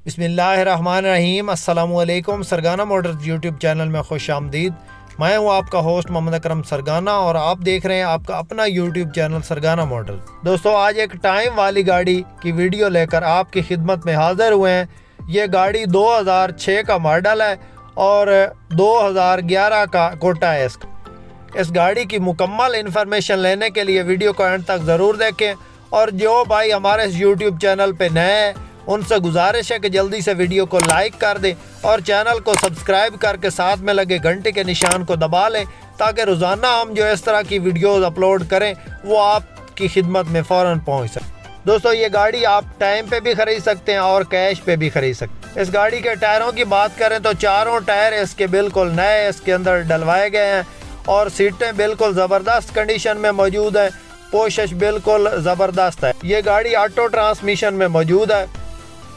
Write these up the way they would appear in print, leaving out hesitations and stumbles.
बिस्मिल्लाहिर्रहमानिर्रहीम। अस्सलामुअलैकुम। सरगाना Motors YouTube channel में खुश आमदीद। मैं हूं आपका होस्ट मोहम्मद अकरम सरगाना और आप देख रहे हैं आपका अपना यूट्यूब चैनल सरगाना मोटर्स। दोस्तों, आज एक टाइम वाली गाड़ी की वीडियो लेकर आपकी खिदमत में हाजिर हुए हैं। ये गाड़ी 2006 का मॉडल है और 2011 का कोटा है। इस गाड़ी की मुकम्मल इंफॉर्मेशन लेने के लिए वीडियो को एंड तक ज़रूर देखें। और जो भाई हमारे इस यूट्यूब चैनल पे नए हैं उनसे गुजारिश है कि जल्दी से वीडियो को लाइक कर दें और चैनल को सब्सक्राइब करके साथ में लगे घंटे के निशान को दबा लें, ताकि रोज़ाना हम जो इस तरह की वीडियोस अपलोड करें वो आपकी खिदमत में फ़ौरन पहुंच सके। दोस्तों, ये गाड़ी आप टाइम पे भी ख़रीद सकते हैं और कैश पे भी ख़रीद सकते हैं। इस गाड़ी के टायरों की बात करें तो चारों टायर इसके बिल्कुल नए इसके अंदर डलवाए गए हैं और सीटें बिल्कुल ज़बरदस्त कंडीशन में मौजूद है। पोशिश बिल्कुल ज़बरदस्त है। ये गाड़ी ऑटो ट्रांसमिशन में मौजूद है।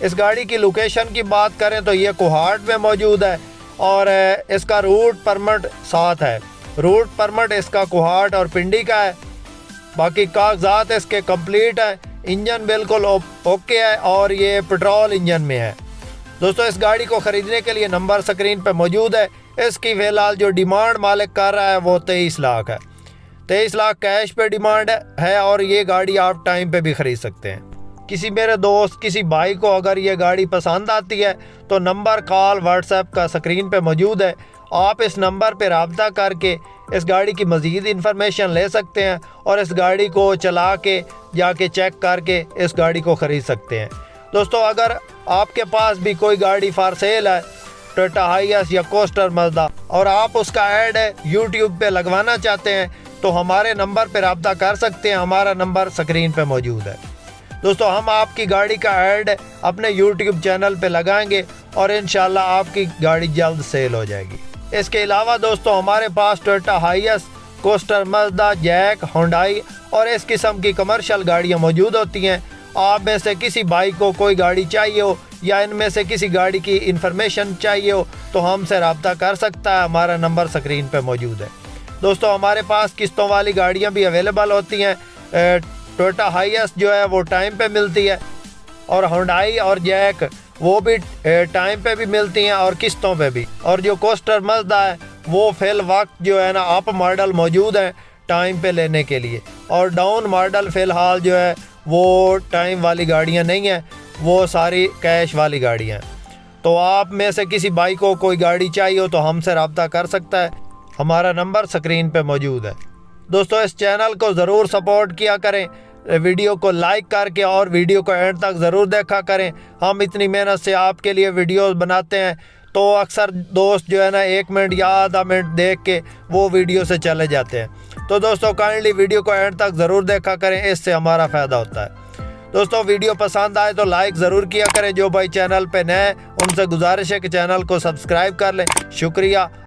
इस गाड़ी की लोकेशन की बात करें तो ये कोहाट में मौजूद है और इसका रूट परमिट साथ है। रूट परमिट इसका कोहाट और पिंडी का है। बाकी कागजात इसके कंप्लीट है। इंजन बिल्कुल ओके है और ये पेट्रोल इंजन में है। दोस्तों, इस गाड़ी को ख़रीदने के लिए नंबर स्क्रीन पर मौजूद है। इसकी फ़िलहाल जो डिमांड मालिक कर रहा है वो 23 लाख है। 23 लाख कैश पे डिमांड है और ये गाड़ी आप टाइम पे भी ख़रीद सकते हैं। किसी मेरे दोस्त किसी भाई को अगर ये गाड़ी पसंद आती है तो नंबर कॉल व्हाट्सएप का स्क्रीन पे मौजूद है। आप इस नंबर पे रब्ता करके इस गाड़ी की मज़ीद इंफॉर्मेशन ले सकते हैं और इस गाड़ी को चला के जाके चेक करके इस गाड़ी को ख़रीद सकते हैं। दोस्तों, अगर आपके पास भी कोई गाड़ी फॉर सेल है, टोयोटा हाइएस या कोस्टर मज़दा, और आप उसका ऐड यूट्यूब पे लगवाना चाहते हैं तो हमारे नंबर पे रब्ता कर सकते हैं। हमारा नंबर स्क्रीन पे मौजूद है। दोस्तों, हम आपकी गाड़ी का ऐड अपने यूट्यूब चैनल पे लगाएंगे और इंशाल्लाह आपकी गाड़ी जल्द सेल हो जाएगी। इसके अलावा दोस्तों, हमारे पास Toyota Hiace, Coaster Mazda, JAC, Hyundai और इस किस्म की कमर्शियल गाड़ियाँ मौजूद होती हैं। आप में से किसी भाई को कोई गाड़ी चाहिए हो या इनमें से किसी गाड़ी की इंफॉर्मेशन चाहिए हो तो हमसे रब्ता कर सकता है। हमारा नंबर स्क्रीन पे मौजूद है। दोस्तों, हमारे पास किस्तों वाली गाड़ियाँ भी अवेलेबल होती हैं। टोयोटा हाइएस जो है वो टाइम पे मिलती है और हुंडई और जैक वो भी टाइम पे भी मिलती हैं और किस्तों पे भी। और जो कोस्टर मज़दा है वो फिल वक्त जो है ना अप मॉडल मौजूद है टाइम पे लेने के लिए, और डाउन मॉडल फ़िलहाल जो है वो टाइम वाली गाड़ियाँ नहीं हैं, वो सारी कैश वाली गाड़ियाँ हैं। तो आप में से किसी भाई को कोई गाड़ी चाहिए हो तो हमसे रब्ता कर सकता है। हमारा नंबर स्क्रीन पे मौजूद है। दोस्तों, इस चैनल को ज़रूर सपोर्ट किया करें, वीडियो को लाइक करके और वीडियो को एंड तक ज़रूर देखा करें। हम इतनी मेहनत से आपके लिए वीडियोस बनाते हैं तो अक्सर दोस्त जो है ना 1 मिनट या आधा मिनट देख के वो वीडियो से चले जाते हैं। तो दोस्तों, काइंडली वीडियो को एंड तक ज़रूर देखा करें, इससे हमारा फ़ायदा होता है। दोस्तों, वीडियो पसंद आए तो लाइक ज़रूर किया करें। जो भाई चैनल पे नए उनसे गुजारिश है कि चैनल को सब्सक्राइब कर लें। शुक्रिया।